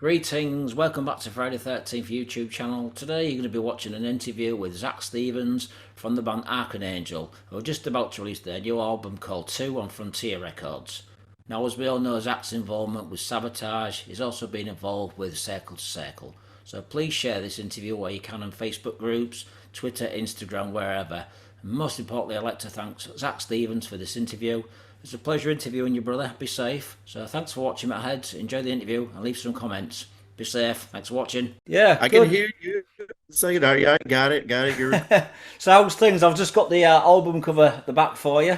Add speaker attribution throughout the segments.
Speaker 1: Greetings, welcome back to Friday 13th YouTube channel. Today you're going to be watching an interview with Zak Stevens from the band Archon Angel, who are just about to release their new album called 2 on Frontier Records. Now, as we all know, Zak's involvement with Savatage. He's also been involved with Circle to Circle. So please share this interview where you can on Facebook groups, Twitter, Instagram, wherever. And most importantly, I'd like to thank Zak Stevens for this interview. It's a pleasure interviewing you, brother. Be safe. So thanks for watching, ahead. Enjoy the interview and leave some comments. Be safe. Thanks for watching. Yeah,
Speaker 2: I
Speaker 1: good.
Speaker 2: can hear you saying, "Oh yeah, got it, got it." You're
Speaker 1: So how's things? I've just got the album cover at the back for you.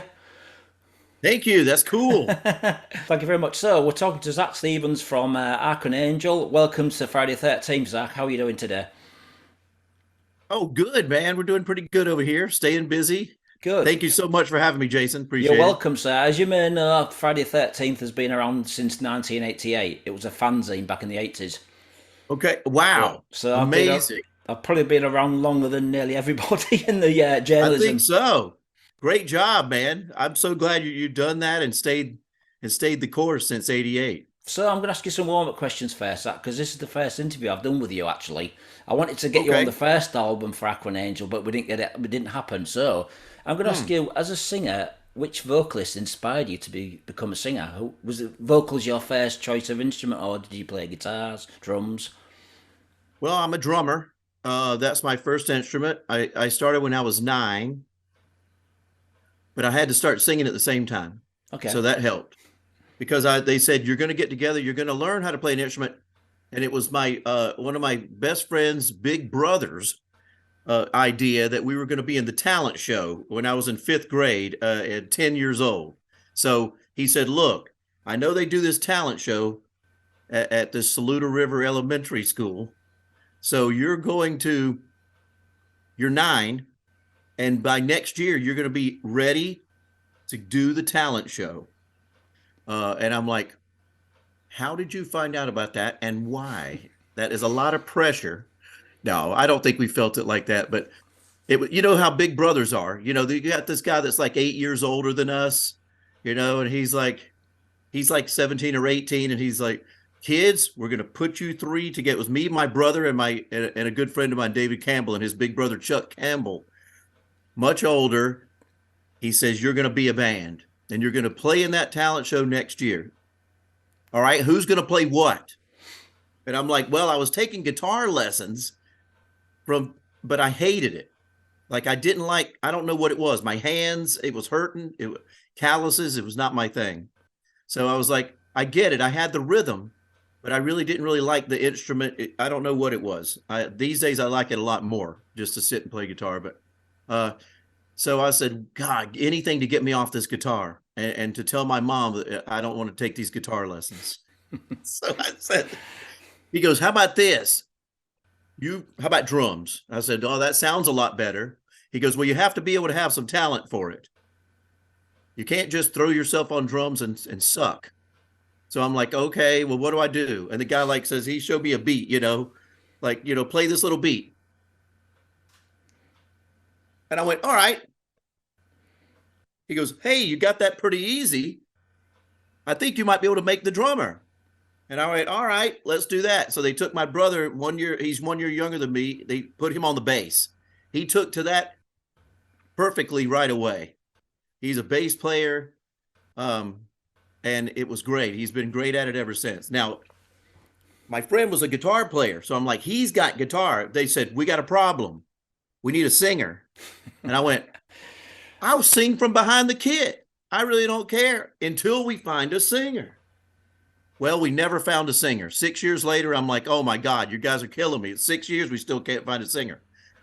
Speaker 2: Thank you. That's cool.
Speaker 1: Thank you very much. So we're talking to Zak Stevens from Archon Angel. Welcome to Friday 13th, Zak. How are you doing today?
Speaker 2: Oh, good, man. We're doing pretty good over here. Staying busy.
Speaker 1: Good.
Speaker 2: Thank you so much for having me, Jason. Appreciate
Speaker 1: You're
Speaker 2: it.
Speaker 1: welcome, sir. As you may know, Friday 13th has been around since 1988. It was a fanzine back in the 80s.
Speaker 2: Okay. Wow.
Speaker 1: So
Speaker 2: Amazing.
Speaker 1: I've probably been around longer than nearly everybody in the
Speaker 2: I think
Speaker 1: journalism.
Speaker 2: so. Great job, man. I'm so glad you've done that and stayed the course since '88.
Speaker 1: So I'm going to ask you some warm-up questions first, because this is the first interview I've done with you. Actually, I wanted to get you on the
Speaker 2: Okay.
Speaker 1: first album for Archon Angel, but we didn't get it. It didn't happen. So I'm going to ask you, as a singer, which vocalist inspired you to become a singer? Was it vocals your first choice of instrument, or did you play guitars, drums?
Speaker 2: Well, I'm a drummer. That's my first instrument. I started when I was 9, but I had to start singing at the same time,
Speaker 1: Okay.
Speaker 2: so that helped. Because they said you're going to get together, you're going to learn how to play an instrument, and it was my one of my best friend's big brother's idea that we were going to be in the talent show when I was in 5th grade at 10 years old. So he said, "Look, I know they do this talent show at the Saluda River Elementary School, so you're 9, and by next year you're going to be ready to do the talent show." And I'm like, "How did you find out about that and why?" That is a lot of pressure. No, I don't think we felt it like that, but you know how big brothers are. You know, you got this guy that's like 8 years older than us, and he's like 17 or 18, and he's like, "Kids, we're gonna put you three together." It was me, my brother, and a good friend of mine, David Campbell, and his big brother Chuck Campbell, much older. He says, "You're gonna be a band, and you're gonna play in that talent show next year. All right, who's gonna play what?" And I'm like, "Well, I was taking guitar lessons but I hated it. Like I don't know what it was. My hands, it was hurting. Calluses, it was not my thing. So I was like, I get it. I had the rhythm, but I really didn't really like the instrument. I don't know what it was. These days I like it a lot more just to sit and play guitar. But so I said, God, anything to get me off this guitar and to tell my mom that I don't want to take these guitar lessons. So I said, he goes, "How about this? How about drums?" I said, "Oh, that sounds a lot better." He goes, "Well, you have to be able to have some talent for it. You can't just throw yourself on drums and suck." So I'm like, "Okay, well, what do I do?" And the guy says, he showed me a beat, play this little beat. And I went, "All right." He goes, "Hey, you got that pretty easy. I think you might be able to make the drummer." And I went, "All right, let's do that." So they took my brother 1 year. He's 1 year younger than me. They put him on the bass. He took to that perfectly right away. He's a bass player. And it was great. He's been great at it ever since. Now, my friend was a guitar player. So I'm like, he's got guitar. They said, "We got a problem. We need a singer." And I went, "I'll sing from behind the kit. I really don't care until we find a singer." Well, we never found a singer. 6 years later, I'm like, "Oh my God, you guys are killing me. 6 years, we still can't find a singer."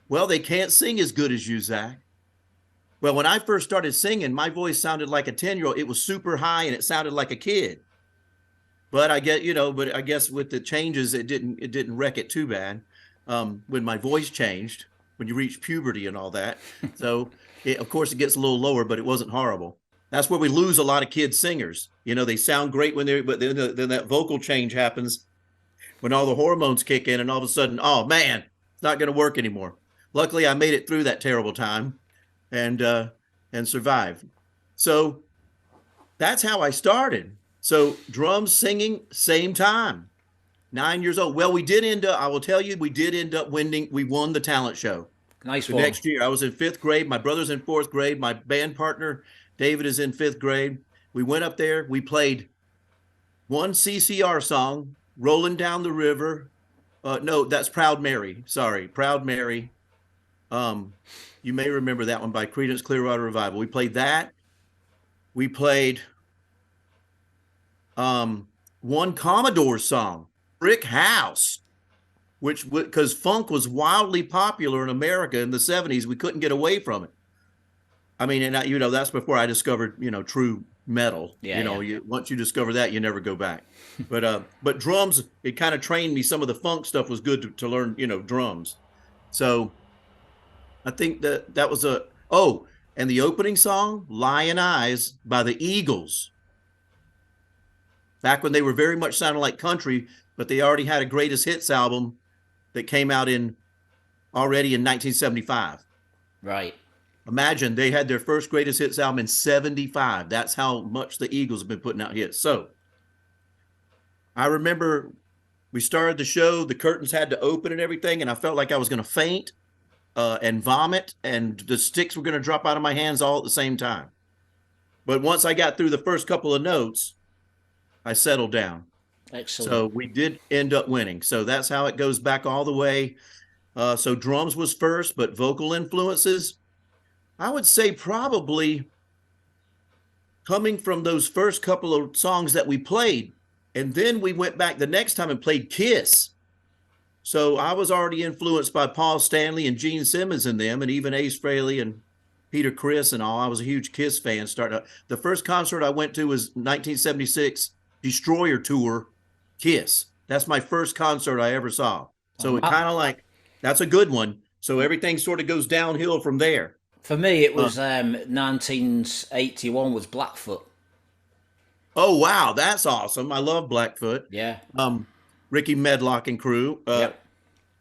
Speaker 2: "Well, they can't sing as good as you, Zak." Well, when I first started singing, my voice sounded like a 10-year-old. It was super high and it sounded like a kid. But I guess with the changes, it didn't wreck it too bad. When my voice changed, when you reach puberty and all that. So of course it gets a little lower, but it wasn't horrible. That's where we lose a lot of kid singers. They sound great but then that vocal change happens when all the hormones kick in, and all of a sudden, oh man, it's not going to work anymore. Luckily, I made it through that terrible time and survived. So that's how I started. So drums, singing, same time. 9 years old. Well, we did end up, I will tell you, we did end up winning. We won the talent show.
Speaker 1: Nice
Speaker 2: The
Speaker 1: one.
Speaker 2: next year. I was in 5th grade. My brother's in 4th grade. My band partner, David, is in 5th grade. We went up there. We played one CCR song, Rolling Down the River. No, that's Proud Mary. Sorry, Proud Mary. You may remember that one by Creedence Clearwater Revival. We played that. We played one Commodore song, Brick House, which because funk was wildly popular in America in the 70s. We couldn't get away from it. I mean, and that's before I discovered, true metal.
Speaker 1: Yeah,
Speaker 2: Once you discover that, you never go back. But drums, it kind of trained me. Some of the funk stuff was good to learn, drums. So I think that was and the opening song, Lion Eyes by the Eagles. Back when they were very much sounding like country, but they already had a greatest hits album that came out already in 1975.
Speaker 1: Right.
Speaker 2: Imagine they had their first greatest hits album in 75. That's how much the Eagles have been putting out hits. So I remember we started the show, the curtains had to open and everything, and I felt like I was going to faint and vomit, and the sticks were going to drop out of my hands all at the same time. But once I got through the first couple of notes, I settled down.
Speaker 1: Excellent.
Speaker 2: So we did end up winning. So that's how it goes back all the way. So drums was first, but vocal influences, I would say probably coming from those first couple of songs that we played. And then we went back the next time and played Kiss. So I was already influenced by Paul Stanley and Gene Simmons and them, and even Ace Frehley and Peter Criss and all. I was a huge Kiss fan starting out. The first concert I went to was 1976 Destroyer Tour, Kiss. That's my first concert I ever saw. So it kind of that's a good one. So everything sort of goes downhill from there.
Speaker 1: For me, it was 1981 was Blackfoot.
Speaker 2: Oh, wow. That's awesome. I love Blackfoot.
Speaker 1: Yeah.
Speaker 2: Ricky Medlock and crew.
Speaker 1: Yep.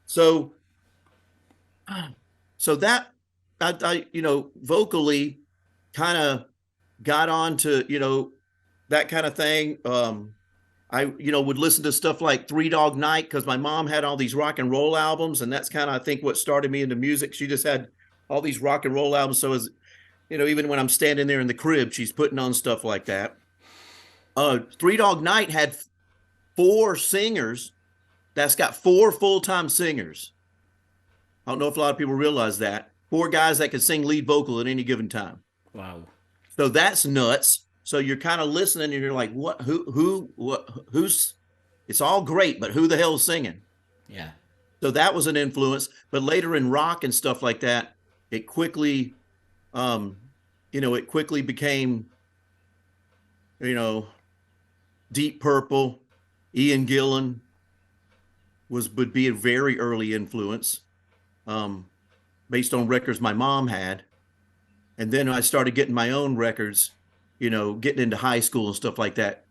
Speaker 2: So that, I vocally kind of got on to, that kind of thing. I would listen to stuff like Three Dog Night because my mom had all these rock and roll albums, and that's kind of, I think, what started me into music. She just had all these rock and roll albums. So as even when I'm standing there in the crib, she's putting on stuff like that. Three Dog Night had 4 singers. That's got 4 full-time singers. I don't know if a lot of people realize that. 4 guys that can sing lead vocal at any given time.
Speaker 1: Wow.
Speaker 2: So that's nuts. So you're kind of listening and you're like, what, who's, it's all great, but who the hell's singing?
Speaker 1: Yeah.
Speaker 2: So that was an influence. But later in rock and stuff like that, it quickly, it quickly became, Deep Purple, Ian Gillan would be a very early influence, based on records my mom had. And then I started getting my own records, getting into high school and stuff like that.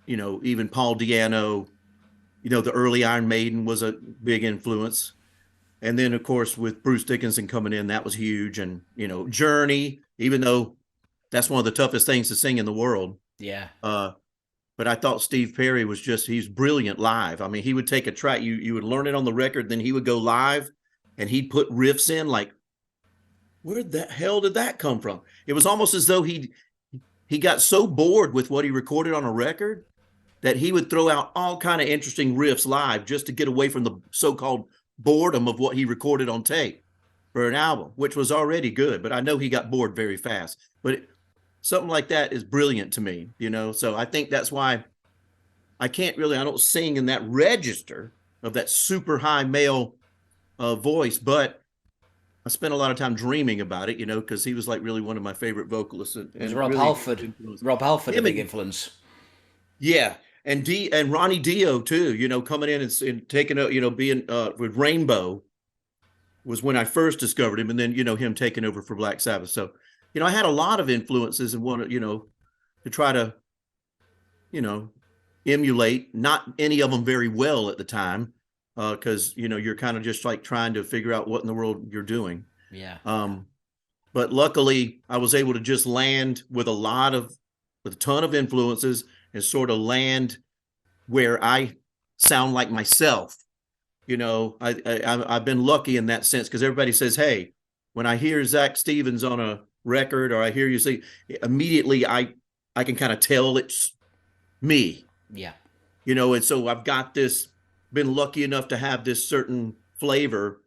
Speaker 2: Even Paul Di'Anno, the early Iron Maiden was a big influence. And then, of course, with Bruce Dickinson coming in, that was huge. And, Journey, even though that's one of the toughest things to sing in the world.
Speaker 1: Yeah.
Speaker 2: But I thought Steve Perry was he's brilliant live. I mean, he would take a track, you would learn it on the record, then he would go live and he'd put riffs in like, where the hell did that come from? It was almost as though he got so bored with what he recorded on a record that he would throw out all kind of interesting riffs live just to get away from the so-called boredom of what he recorded on tape for an album, which was already good. But I know he got bored very fast. But something like that is brilliant to me, So I think that's why I don't sing in that register of that super high male voice, but I spent a lot of time dreaming about it, because he was like really one of my favorite vocalists. And
Speaker 1: was Rob
Speaker 2: really
Speaker 1: Halford. Rob Halford, a big influence.
Speaker 2: Yeah. And Ronnie Dio too, coming in and taking a, being with Rainbow was when I first discovered him. And then, him taking over for Black Sabbath. So, I had a lot of influences and wanted, to try to, emulate, not any of them very well at the time. Because, you're kind of just like trying to figure out what in the world you're doing.
Speaker 1: Yeah.
Speaker 2: But luckily I was able to just land with a ton of influences and sort of land where I sound like myself. I've been lucky in that sense because everybody says, "Hey, when I hear Zak Stevens on a record or I hear you say," immediately I can kind of tell it's me.
Speaker 1: Yeah.
Speaker 2: And so I've got this, been lucky enough to have this certain flavor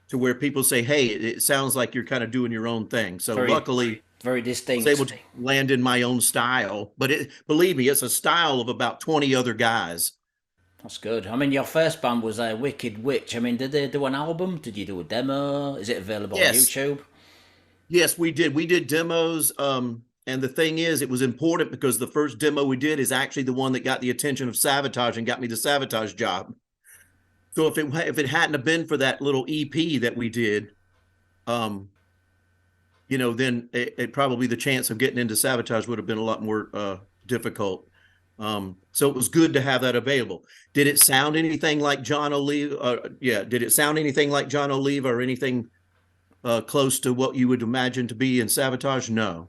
Speaker 2: to where people say, "Hey, it sounds like you're kind of doing your own thing." So
Speaker 1: Very,
Speaker 2: luckily,
Speaker 1: very
Speaker 2: I was able
Speaker 1: distinct.
Speaker 2: to land in my own style. But believe me, it's a style of about 20 other guys.
Speaker 1: That's good. I mean, your first band was Wicked Witch. I mean, did they do an album? Did you do a demo? Is it available on
Speaker 2: Yes,
Speaker 1: YouTube?
Speaker 2: yes, we did. We did demos. And the thing is, it was important because the first demo we did is actually the one that got the attention of Savatage and got me the Savatage job. So if it hadn't have been for that little EP that we did, um, then it probably the chance of getting into Savatage would have been a lot more difficult. So it was good to have that available. Did it sound anything like John Oliva? Yeah. Did it sound anything like John Oliva or anything close to what you would imagine to be in Savatage? No.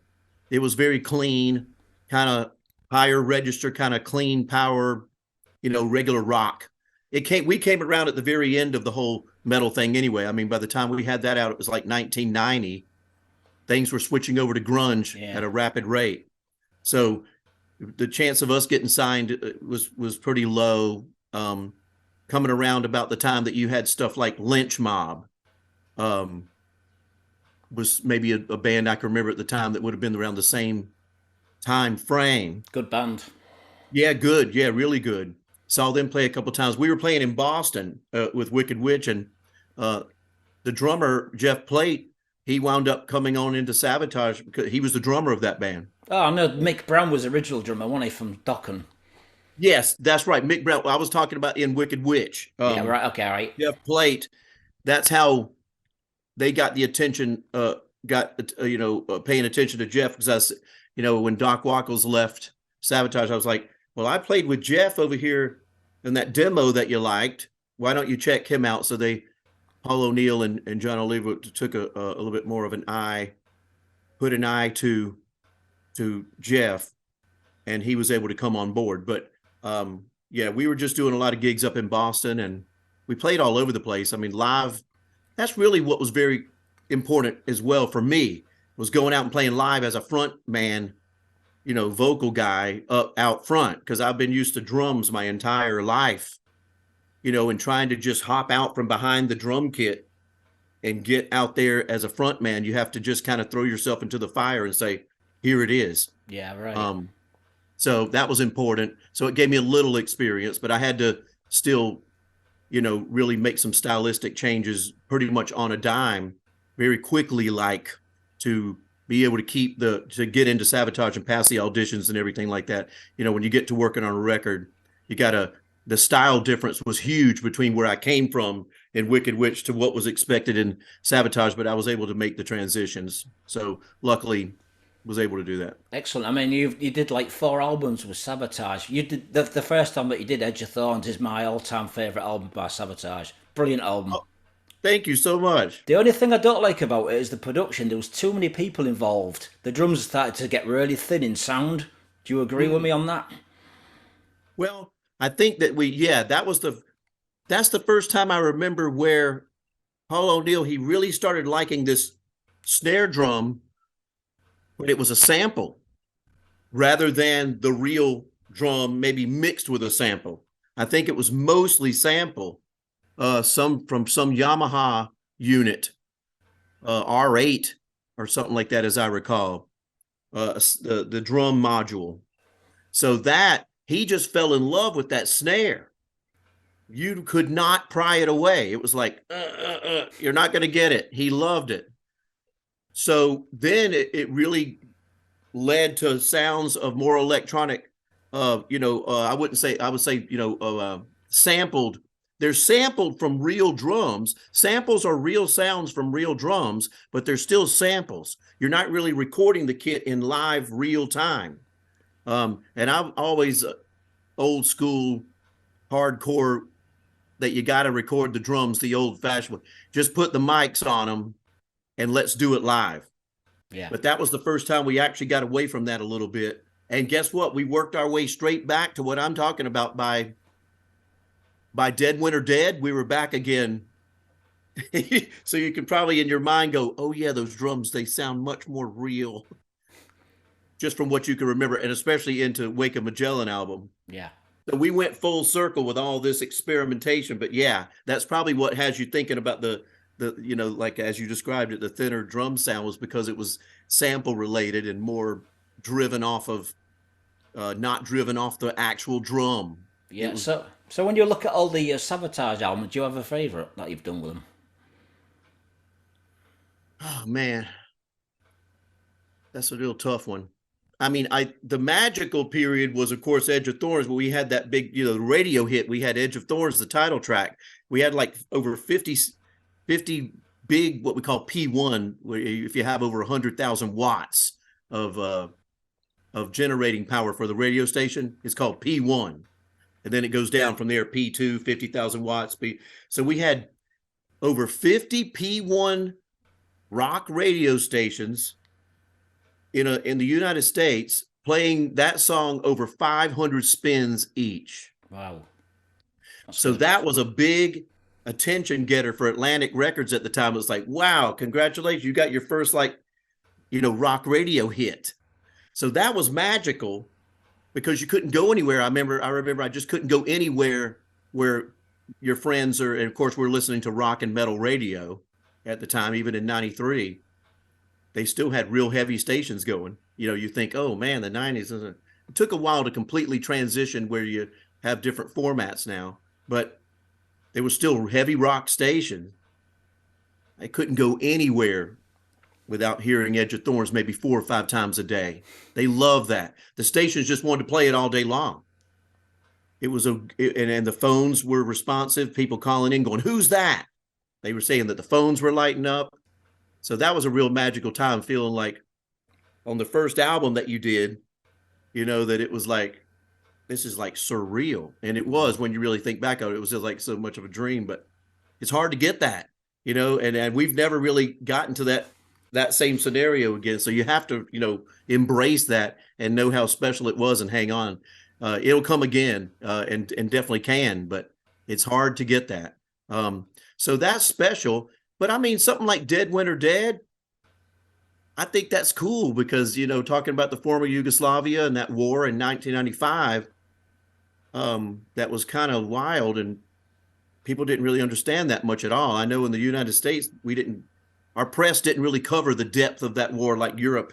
Speaker 2: It was very clean, kind of higher register, kind of clean power, regular rock. We came around at the very end of the whole metal thing anyway. I mean, by the time we had that out, it was like 1990. Things were switching over to grunge
Speaker 1: Yeah.
Speaker 2: at a rapid rate. So the chance of us getting signed was pretty low. Coming around about the time that you had stuff like Lynch Mob, was maybe a band I can remember at the time that would have been around the same time frame.
Speaker 1: Good band.
Speaker 2: Yeah, good. Yeah, really good. Saw them play a couple times. We were playing in Boston with Wicked Witch, and the drummer Jeff Plate, he wound up coming on into Savatage because he was the drummer of that band.
Speaker 1: Oh, I know Mick Brown was the original drummer, wasn't he, from Dokken?
Speaker 2: Yes, that's right. Mick Brown. I was talking about in Wicked Witch.
Speaker 1: Yeah, right. Okay, all right.
Speaker 2: Jeff Plate. That's how they got the attention. Paying attention to Jeff because when Doc Wackles left Savatage, I was like, well, I played with Jeff over here in that demo that you liked. Why don't you check him out? So Paul O'Neill and John Oliva took a little bit more of an eye, put an eye to Jeff, and he was able to come on board. But yeah, we were just doing a lot of gigs up in Boston, and we played all over the place. I mean, live, that's really what was very important as well for me, was going out and playing live as a front man, vocal guy up out front, because I've been used to drums my entire life, and trying to just hop out from behind the drum kit and get out there as a front man. You have to just kind of throw yourself into the fire and say, here it is.
Speaker 1: Yeah, right.
Speaker 2: So that was important. So it gave me a little experience, but I had to still, really make some stylistic changes pretty much on a dime very quickly, like to be able to get into Savatage and pass the auditions and everything like that. When you get to working on a record, the style difference was huge between where I came from in Wicked Witch to what was expected in Savatage, but I was able to make the transitions. So luckily was able to do that.
Speaker 1: Excellent. I mean, you did like 4 albums with Savatage. You did the first time that you did Edge of Thorns is my all-time favorite album by Savatage. Brilliant album.
Speaker 2: Oh, thank you so much.
Speaker 1: The only thing I don't like about it is the production. There was too many people involved. The drums started to get really thin in sound. Do you agree with me on that?
Speaker 2: Well, I think that that's the first time I remember where Paul O'Neill, he really started liking this snare drum, but it was a sample rather than the real drum, maybe mixed with a sample. I think it was mostly sample, some from some Yamaha unit, R8 or something like that, as I recall, the drum module. So that he just fell in love with that snare. You could not pry it away. It was like, you're not going to get it. He loved it. So then it really led to sounds of more electronic, I would say, sampled. They're sampled from real drums. Samples are real sounds from real drums, but they're still samples. You're not really recording the kit in live real time. And I'm always old school, hardcore, that you got to record the drums the old fashioned way. Just put the mics on them and let's do it live.
Speaker 1: Yeah.
Speaker 2: But that was the first time we actually got away from that a little bit. And guess what? We worked our way straight back to what I'm talking about by by Dead Winter Dead, we were back again. So you can probably in your mind go, oh yeah, those drums, they sound much more real, just from what you can remember, and especially into Wake of Magellan album.
Speaker 1: Yeah.
Speaker 2: So we went full circle with all this experimentation. But yeah, that's probably what has you thinking about the like as you described it, the thinner drum sound was because it was sample related and more driven off of not driven off the actual drum. It
Speaker 1: Yeah.
Speaker 2: was,
Speaker 1: So when you look at all the Savatage albums, do you have a favourite that you've done with them?
Speaker 2: oh man, that's a real tough one. I mean, the magical period was, of course, Edge of Thorns, but we had that big, radio hit. We had Edge of Thorns, the title track. We had like over 50 big, what we call P1, where if you have over 100,000 watts of generating power for the radio station, it's called P1. And then it goes down from there, P2, 50,000 watts. So we had over 50 P1 rock radio stations in the United States playing that song over 500 spins each.
Speaker 1: Wow.
Speaker 2: So
Speaker 1: Good.
Speaker 2: that was a big attention getter for Atlantic Records at the time. It was like, wow, congratulations, you got your first rock radio hit. So that was magical because you couldn't go anywhere. I remember I just couldn't go anywhere where your friends and of course we're listening to rock and metal radio at the time, even in 93. They still had real heavy stations going. You think, oh man, the 90s. It took a while to completely transition where you have different formats now, but there was still heavy rock stations. I couldn't go anywhere without hearing Edge of Thorns maybe 4 or 5 times a day. They loved that. The stations just wanted to play it all day long. It was and the phones were responsive. People calling in going, who's that? They were saying that the phones were lighting up. So that was a real magical time, feeling like on the first album that you did, that it was like, this is like surreal. And it was, when you really think back on it, it was just like so much of a dream, but it's hard to get that, and we've never really gotten to that same scenario again. So you have to, embrace that and know how special it was and hang on. It'll come again, and definitely can, but it's hard to get that. So that's special. But I mean, something like Dead Winter Dead, I think that's cool because, talking about the former Yugoslavia and that war in 1995, that was kind of wild and people didn't really understand that much at all. I know in the United States, our press didn't really cover the depth of that war like Europe,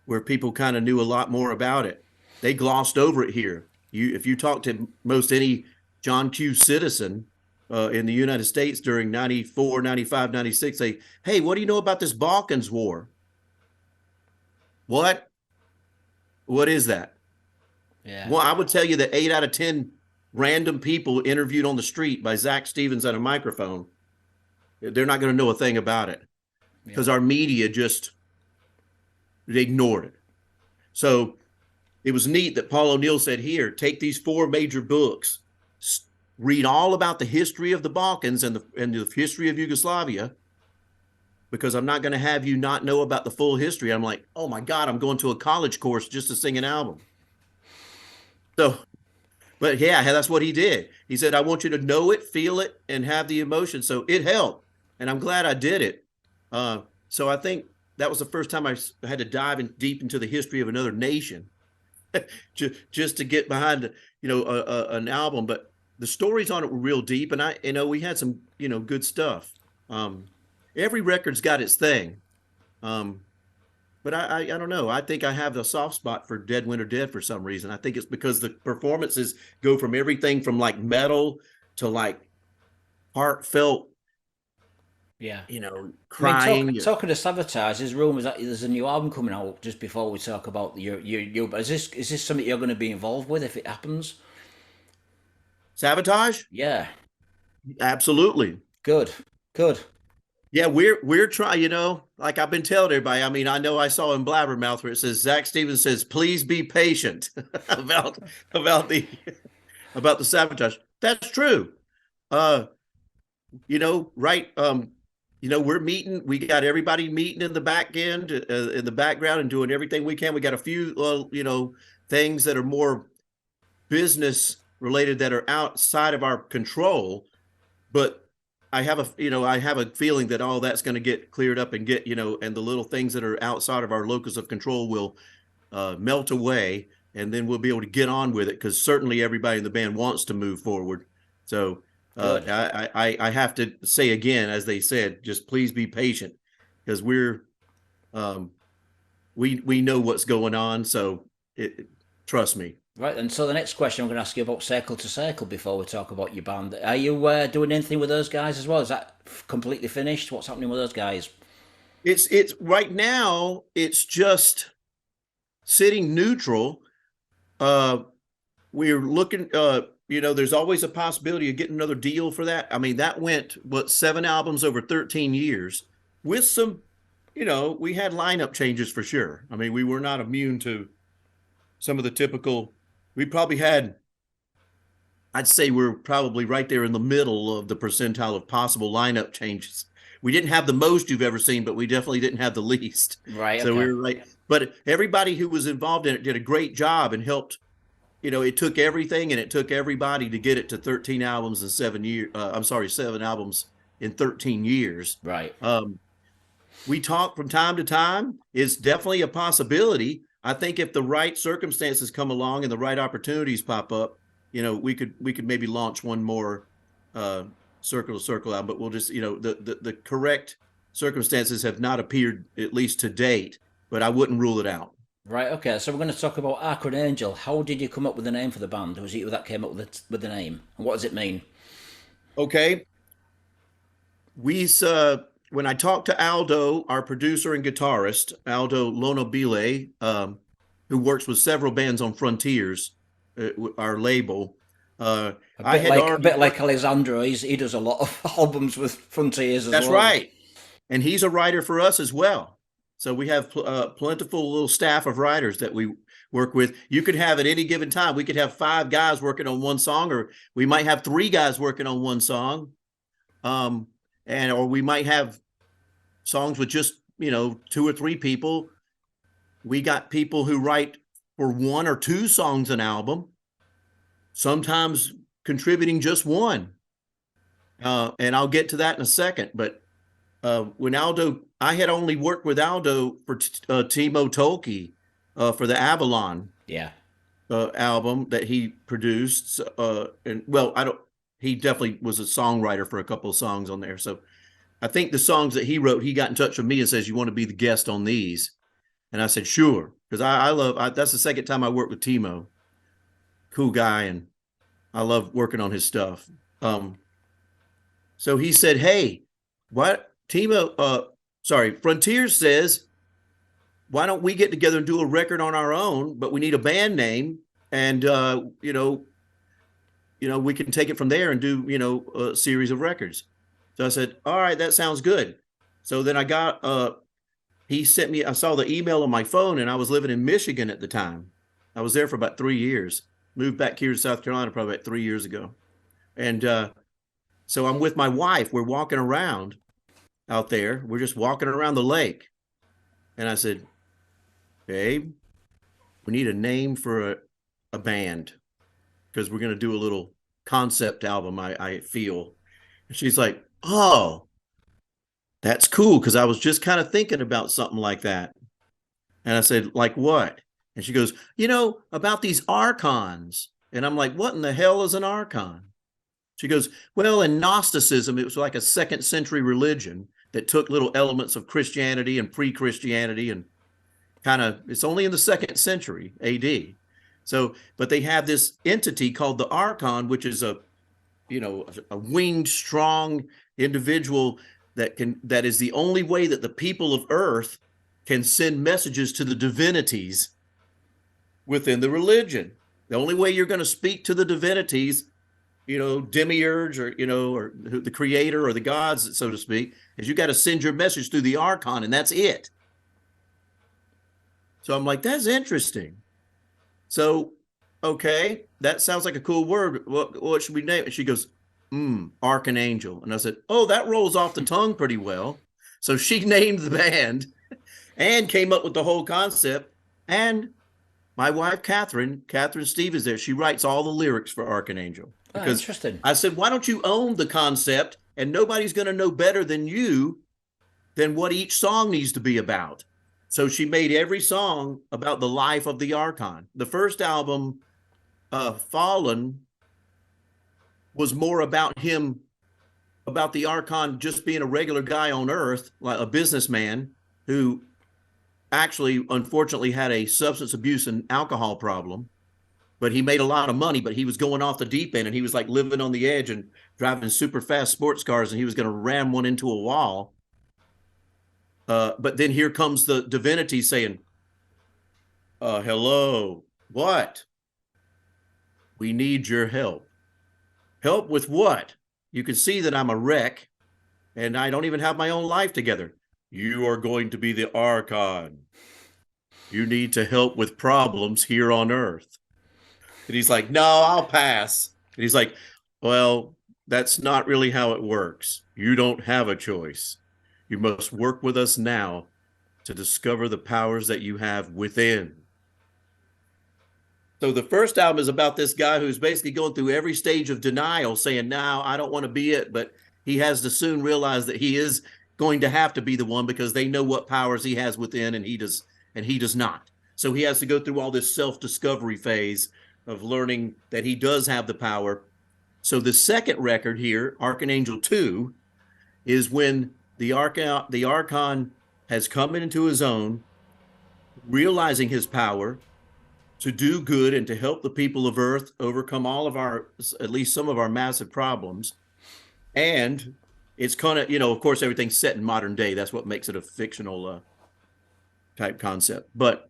Speaker 2: where people kind of knew a lot more about it. They glossed over it here. If you talk to most any John Q citizen, in the United States during 94, 95, 96, say, hey, what do you know about this Balkans war? What is that?
Speaker 1: Yeah.
Speaker 2: Well, I would tell you that 8 out of 10 random people interviewed on the street by Zak Stevens on a microphone, they're not going to know a thing about it because our media just ignored it. So it was neat that Paul O'Neill said, here, take these 4 major books, read all about the history of the Balkans and the history of Yugoslavia, because I'm not going to have you not know about the full history. I'm like, oh my God, I'm going to a college course just to sing an album. So, but yeah, that's what he did. He said, I want you to know it, feel it, and have the emotion. So it helped. And I'm glad I did it. So I think that was the first time I had to dive deep into the history of another nation just to get behind, an album. But the stories on it were real deep, and we had some, good stuff. Every record's got its thing. But I don't know. I think I have a soft spot for Dead Winter Dead for some reason. I think it's because the performances go from everything from like metal to like heartfelt,
Speaker 1: Yeah.
Speaker 2: crying.
Speaker 1: I mean, talking to Savatage, there's rumours that there's a new album coming out just before we talk about your is this something you're going to be involved with if it happens?
Speaker 2: Savatage?
Speaker 1: Yeah.
Speaker 2: Absolutely.
Speaker 1: Good.
Speaker 2: Yeah, we're trying, like I've been telling everybody. I mean, I know I saw in Blabbermouth where it says Zak Steven says, please be patient about the Savatage. That's true. Right. We're meeting. We got everybody meeting in the back end, in the background, and doing everything we can. We got a few, things that are more business related that are outside of our control, but I have a feeling that all that's going to get cleared up and and the little things that are outside of our locus of control will melt away, and then we'll be able to get on with it, because certainly everybody in the band wants to move forward. So I have to say again, as they said, just please be patient, because we know what's going on. So trust me.
Speaker 1: Right, and so the next question I'm going to ask you about Circle to Circle before we talk about your band. Are you doing anything with those guys as well? Is that completely finished? What's happening with those guys?
Speaker 2: It's right now, it's just sitting neutral. We're looking, there's always a possibility of getting another deal for that. I mean, that went, 7 albums over 13 years with some, we had lineup changes for sure. I mean, we were not immune to some of the typical, I'd say we're probably right there in the middle of the percentile of possible lineup changes. We didn't have the most you've ever seen, but we definitely didn't have the least.
Speaker 1: Right.
Speaker 2: So
Speaker 1: okay.
Speaker 2: we were right. But everybody who was involved in it did a great job and helped. It took everything, and it took everybody to get it to 13 albums in 7 years. 7 albums in 13 years.
Speaker 1: Right.
Speaker 2: We talk from time to time. It's definitely a possibility. I think if the right circumstances come along and the right opportunities pop up, we could maybe launch one more Circle to Circle album. But we'll just, the correct circumstances have not appeared, at least to date. But I wouldn't rule it out.
Speaker 1: Right, okay, so we're going to talk about Archon Angel. How did you come up with the name for the band? Was it you that came up with the name? And what does it mean?
Speaker 2: Okay. When I talked to Aldo, our producer and guitarist, Aldo Lonobile, who works with several bands on Frontiers, our label,
Speaker 1: a bit like Alessandro. He does a lot of albums with Frontiers as well.
Speaker 2: That's right. And he's a writer for us as well. So we have plentiful little staff of writers that we work with. You could have at any given time, we could have 5 guys working on one song, or we might have 3 guys working on one song. Or we might have songs with just, 2 or 3 people. We got people who write for 1 or 2 songs an album, sometimes contributing just 1. And I'll get to that in a second. But when I had only worked with Aldo for Timo Tolkki for the Avalon album that he produced. He definitely was a songwriter for a couple of songs on there. So I think the songs that he wrote, he got in touch with me and says, "You want to be the guest on these?" And I said, "Sure." Because that's the second time I worked with Timo. Cool guy. And I love working on his stuff. So he said, "Hey, what Frontiers says, why don't we get together and do a record on our own, but we need a band name, and we can take it from there and do, a series of records." So I said, "All right, that sounds good." So then I saw the email on my phone, and I was living in Michigan at the time. I was there for about 3 years, moved back here to South Carolina probably about 3 years ago. And so I'm with my wife, we're walking around out there. We're just walking around the lake. And I said, "Babe, we need a name for a band, because we're going to do a little concept album, I feel." And she's like, "Oh, that's cool, because I was just kind of thinking about something like that." And I said, "Like what?" And she goes, "About these archons." And I'm like, "What in the hell is an archon?" She goes, "Well, in Gnosticism, it was like a 2nd century religion that took little elements of Christianity and pre-Christianity, and it's only in the 2nd century AD. So, but they have this entity called the Archon, which is a winged, strong individual that is the only way that the people of Earth can send messages to the divinities within the religion. The only way you're going to speak to the divinities, demiurge, or the creator or the gods, so to speak, is you got to send your message through the Archon, and that's it. So I'm like, that's interesting. So, okay, that sounds like a cool word. What should we name it? And she goes, Archon Angel. And I said, "Oh, that rolls off the tongue pretty well." So she named the band and came up with the whole concept. And My wife, Catherine Steve is there. She writes all the lyrics for Archon Angel
Speaker 1: Oh,
Speaker 2: because
Speaker 1: interesting.
Speaker 2: I said, why don't you own the concept and nobody's going to know better than you than what each song needs to be about. So she made every song about the life of the Archon. The first album, Fallen, was more about him, about the Archon just being a regular guy on Earth, like a businessman who actually, unfortunately, had a substance abuse and alcohol problem. But he made a lot of money, but he was going off the deep end and he was like living on the edge and driving super fast sports cars and he was going to ram one into a wall. But then here comes the divinity saying, hello, what? We need your help. Help with what? You can see that I'm a wreck and I don't even have my own life together. You are going to be the Archon. You need to help with problems here on Earth. And he's like, no, I'll pass. And he's like, well, that's not really how it works. You don't have a choice. You must work with us now to discover the powers that you have within. So the first album is about this guy who's basically going through every stage of denial, saying, no, I don't want to be it. But he has to soon realize that he is going to have to be the one because they know what powers he has within and he does not. So he has to go through all this self-discovery phase of learning that he does have the power. So the second record here, Archon Angel 2, is when the Archon has come into his own, realizing his power to do good and to help the people of Earth overcome all of our, at least some of our massive problems. And it's kind of, of course, everything's set in modern day. That's what makes it a fictional type concept. But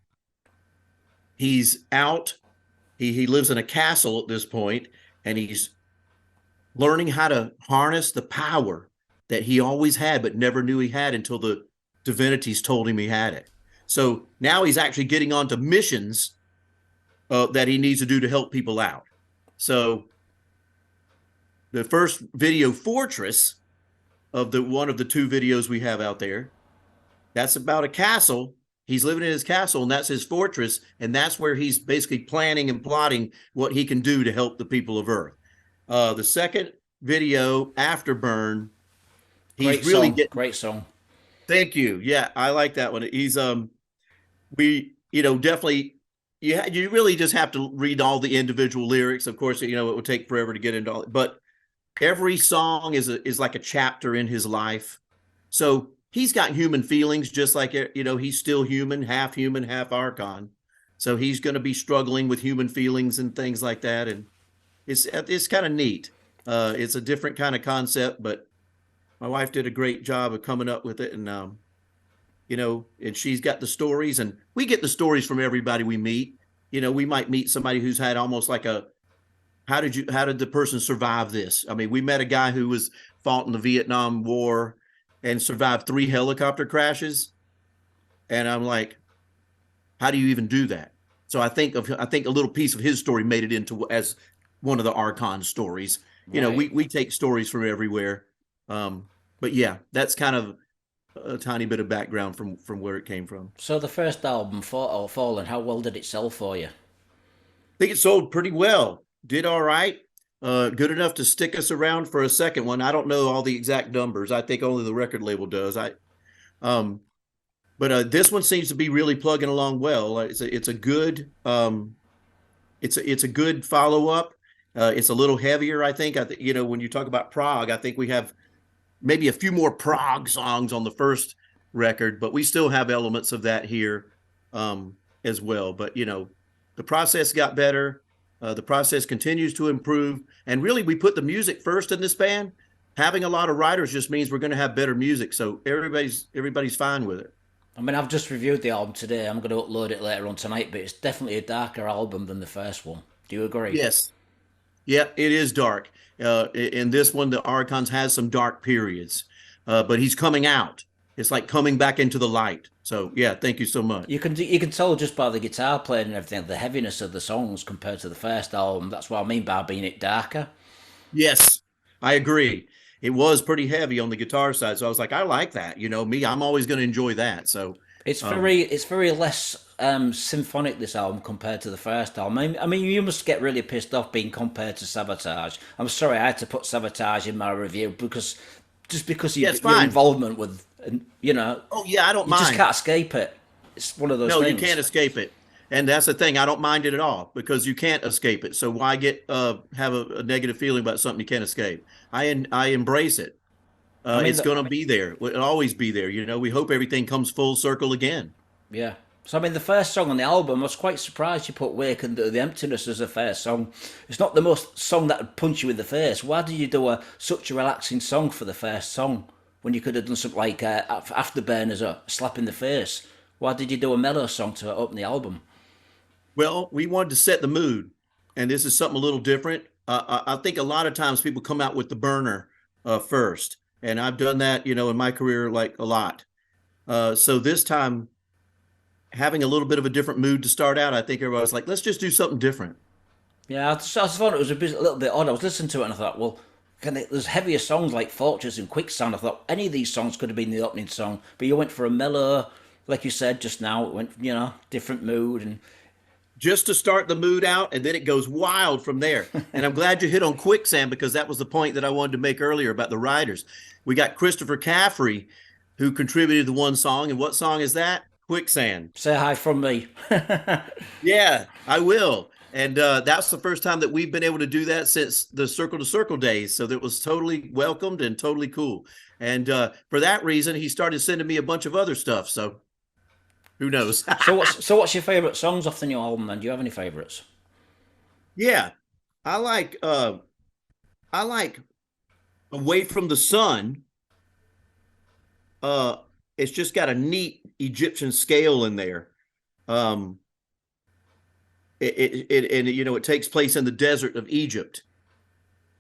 Speaker 2: he's out. He lives in a castle at this point, and he's learning how to harness the power that he always had but never knew he had until the divinities told him he had it. So now he's actually getting onto missions that he needs to do to help people out. So the first video, Fortress, of one of the two videos we have out there, that's about a castle. He's living in his castle, and that's his fortress, and that's where he's basically planning and plotting what he can do to help the people of Earth. The second video, Afterburn, he's really getting...
Speaker 1: Great song.
Speaker 2: Thank you. Yeah, I like that one. He's definitely, you really just have to read all the individual lyrics. Of course, it would take forever to get into all, but every song is like a chapter in his life. So he's got human feelings, just like, he's still human, half Archon. So he's going to be struggling with human feelings and things like that. And it's kind of neat. It's a different kind of concept, but my wife did a great job of coming up with it. And, and she's got the stories, and we get the stories from everybody we meet. We might meet somebody who's had almost like how did the person survive this? I mean, we met a guy who was fought in the Vietnam War and survived 3 helicopter crashes. And I'm like, how do you even do that? So I think a little piece of his story made it into as one of the Archon stories. Right. We take stories from everywhere. But yeah, that's kind of a tiny bit of background from where it came from.
Speaker 1: So the first album, Fallen, how well did it sell for you?
Speaker 2: I think it sold pretty well. Did all right. Good enough to stick us around for a second one. I don't know all the exact numbers. I think only the record label does. But this one seems to be really plugging along well. It's a good it's a good follow up. It's a little heavier, I think. When you talk about prog, I think we have maybe a few more prog songs on the first record, but we still have elements of that here as well. But the process got better. The process continues to improve, and really, we put the music first in this band. Having a lot of writers just means we're going to have better music, so everybody's fine with it.
Speaker 1: I mean, I've just reviewed the album today. I'm going to upload it later on tonight, but it's definitely a darker album than the first one. Do you agree?
Speaker 2: Yes. Yeah, it is dark. In this one, the Archons has some dark periods, but he's coming out. It's like coming back into the light. So yeah, thank you so much.
Speaker 1: You can tell just by the guitar playing and everything, the heaviness of the songs compared to the first album. That's what I mean by being it darker.
Speaker 2: Yes, I agree. It was pretty heavy on the guitar side, so I was like, I like that. Me, I'm always going to enjoy that. So
Speaker 1: It's very less symphonic, this album, compared to the first album. I mean, you must get really pissed off being compared to Savatage. I'm sorry, I had to put Savatage in my review because just because
Speaker 2: Yeah, it's
Speaker 1: your
Speaker 2: fine.
Speaker 1: involvement with, you know,
Speaker 2: Oh yeah, I don't
Speaker 1: you just
Speaker 2: mind.
Speaker 1: can't escape it. It's one of those
Speaker 2: No, you
Speaker 1: things.
Speaker 2: can't escape it. And that's the thing. I don't mind it at all because you can't escape it. So why get have a negative feeling about something you can't escape? I embrace it.
Speaker 1: I mean,
Speaker 2: It's going to be there. It'll always be there. You know, we hope everything comes full circle again.
Speaker 1: yeah. So I mean, the first song on the album, I was quite surprised you put "Wake and the Emptiness" as the first song. It's not the most song that would punch you in the face. Why did you do such a relaxing song for the first song when you could have done something like "Afterburn" as a slap in the face? Why did you do a mellow song to open the album?
Speaker 2: Well, we wanted to set the mood, and this is something a little different. I think a lot of times people come out with the burner first, and I've done that, you know, in my career like a lot. So this time, having a little bit of a different mood to start out, I think everybody's like, let's just do something different.
Speaker 1: Yeah, I just thought it was a little bit odd. I was listening to it and I thought, well, there's heavier songs like Fortress and Quicksand. I thought any of these songs could have been the opening song, but you went for a mellow, like you said just now. It went, different mood, and
Speaker 2: Just to start the mood out, and then it goes wild from there. And I'm glad you hit on Quicksand because that was the point that I wanted to make earlier about the writers. We got Christopher Caffrey, who contributed the one song, and what song is that? Quicksand.
Speaker 1: say hi from me.
Speaker 2: Yeah, I will. And that's the first time that we've been able to do that since the Circle to Circle days. So that was totally welcomed and totally cool. And for that reason, he started sending me a bunch of other stuff. So who knows?
Speaker 1: What's your favourite songs off the new album? Then do you have any favourites?
Speaker 2: Yeah, I like uh, I like Away from the Sun. Uh, it's just got a neat Egyptian scale in there. Um, and you know it takes place in the desert of Egypt,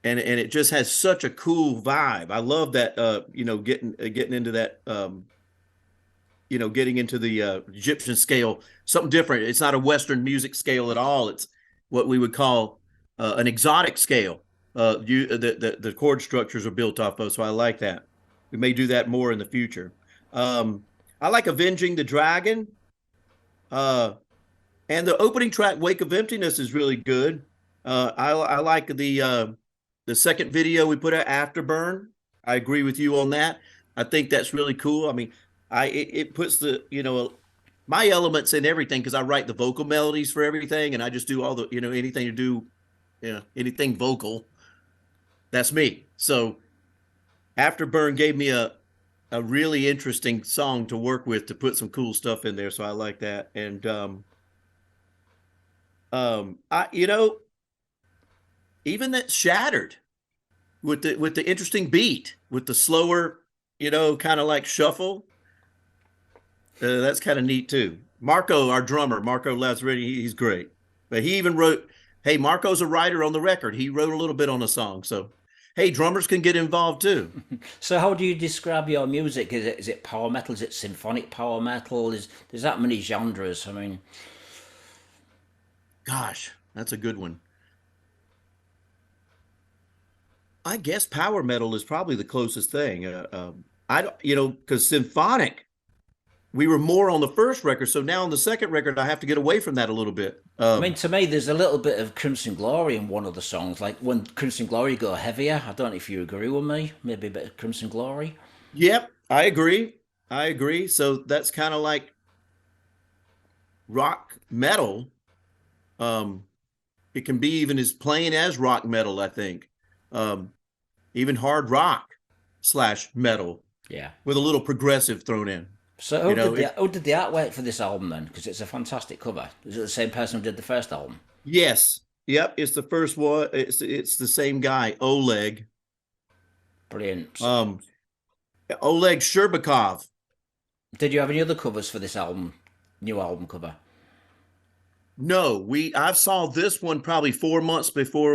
Speaker 2: and it just has such a cool vibe. I love that. You know, getting into that. You know, getting into the Egyptian scale, something different. It's not a Western music scale at all. It's what we would call an exotic scale. The chord structures are built off of, so I like that. We may do that more in the future. I like Avenging the Dragon. Uh, and the opening track, "Wake of Emptiness," is really good. I like the second video we put out, "Afterburn." I agree with you on that. I think that's really cool. I mean, it puts the my elements in everything because I write the vocal melodies for everything, and I just do all the anything to do, anything vocal. That's me. So "Afterburn" gave me a really interesting song to work with to put some cool stuff in there. So I like that. And I even that "Shattered" with the interesting beat with the slower, kind of like shuffle. That's kind of neat too. Marco, our drummer, Marco Lazzaretti, he's great. But he even wrote, hey, Marco's a writer on the record. He wrote a little bit on a song. So, hey, drummers can get involved too.
Speaker 1: So how do you describe your music? Is it power metal? Is it symphonic power metal? There's that many genres? I mean,
Speaker 2: Gosh, that's a good one. I guess power metal is probably the closest thing. I don't, because symphonic, we were more on the first record. So now on the second record, I have to get away from that a little bit.
Speaker 1: to me, there's a little bit of Crimson Glory in one of the songs. Like when Crimson Glory go heavier. I don't know if you agree with me. Maybe a bit of Crimson Glory.
Speaker 2: Yep, I agree. I agree. So that's kind of like rock metal. Um, it can be even as plain as rock metal, I think. Um, Even hard rock slash metal
Speaker 1: Yeah.
Speaker 2: with a little progressive thrown in.
Speaker 1: So
Speaker 2: You know,
Speaker 1: who did the artwork for this album then? Because it's a fantastic cover. Is it the same person who did the first album?
Speaker 2: yes, yep, it's the first one. It's the same guy, Oleg.
Speaker 1: Brilliant.
Speaker 2: Um, Oleg Sherbakov.
Speaker 1: Did you have any other covers for this album? New album cover?
Speaker 2: No, I saw this one probably 4 months before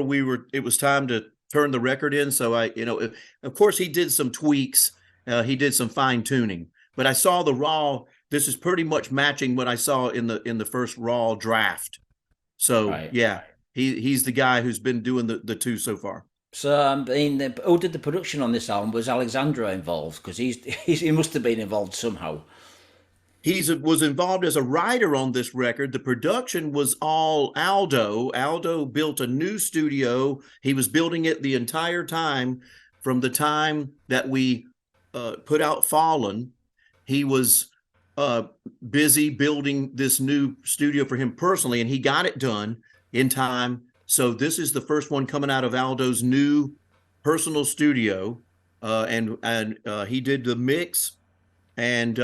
Speaker 2: it was time to turn the record in. So of course he did some tweaks. He did some fine tuning, but I saw the raw. This is pretty much matching what I saw in the first raw draft. So
Speaker 1: Right.
Speaker 2: yeah, he's the guy who's been doing the two so far.
Speaker 1: So who did the production on this album? Was Alexandra involved? Because he must have been involved somehow.
Speaker 2: was involved as a writer on this record. The production was all Aldo. Aldo built a new studio. He was building it the entire time from the time that we put out Fallen. He was uh, busy building this new studio for him personally, and he got it done in time. So this is the first one coming out of Aldo's new personal studio, and he did the mix and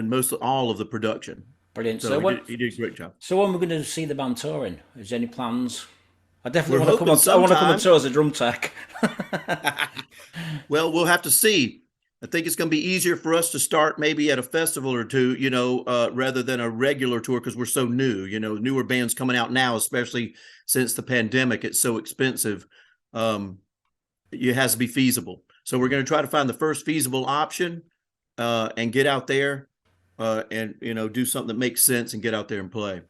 Speaker 2: most of all of the production.
Speaker 1: Brilliant.
Speaker 2: So he did a great job.
Speaker 1: So when we're going to see the band touring? Is there any plans? I definitely
Speaker 2: We're
Speaker 1: want to come
Speaker 2: hoping
Speaker 1: on. I want to come
Speaker 2: sometime.
Speaker 1: and tour as a drum tech.
Speaker 2: Well, we'll have to see. I think it's going to be easier for us to start maybe at a festival or two, rather than a regular tour because we're so new. Newer bands coming out now, especially since the pandemic, it's so expensive. It has to be feasible. So we're going to try to find the first feasible option and get out there and do something that makes sense and get out there and play.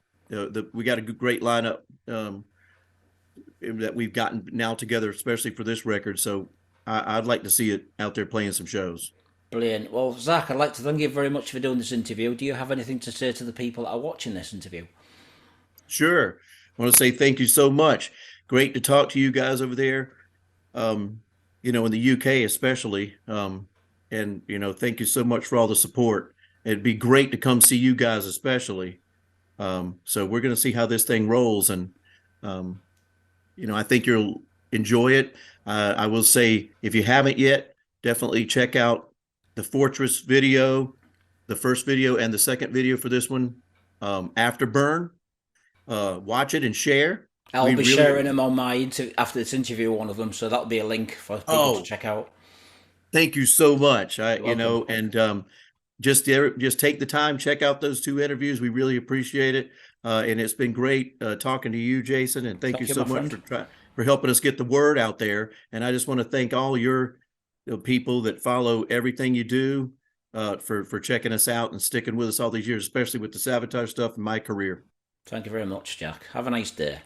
Speaker 2: We got a great lineup that we've gotten now together, especially for this record. So I'd like to see it out there playing some shows.
Speaker 1: Brilliant. Well, Zak, I'd like to thank you very much for doing this interview. Do you have anything to say to the people that are watching this interview?
Speaker 2: Sure. I want to say thank you so much. Great to talk to you guys over there. In the UK especially. And thank you so much for all the support. It'd be great to come see you guys especially. So we're going to see how this thing rolls, and I think you'll enjoy it. I will say, if you haven't yet, definitely check out the Fortress video, the first video and the second video for this one, Afterburn. Watch it and share.
Speaker 1: I'll be sharing them on my after this interview, one of them, so that'll be a link for people to check out.
Speaker 2: Thank you so much. Just take the time, check out those two interviews. We really appreciate it. And it's been great talking to you, Jason. And thank you so much for helping us get the word out there. And I just want to thank all your people that follow everything you do for checking us out and sticking with us all these years, especially with the Savatage stuff in my career.
Speaker 1: Thank you very much, Jack. Have a nice day.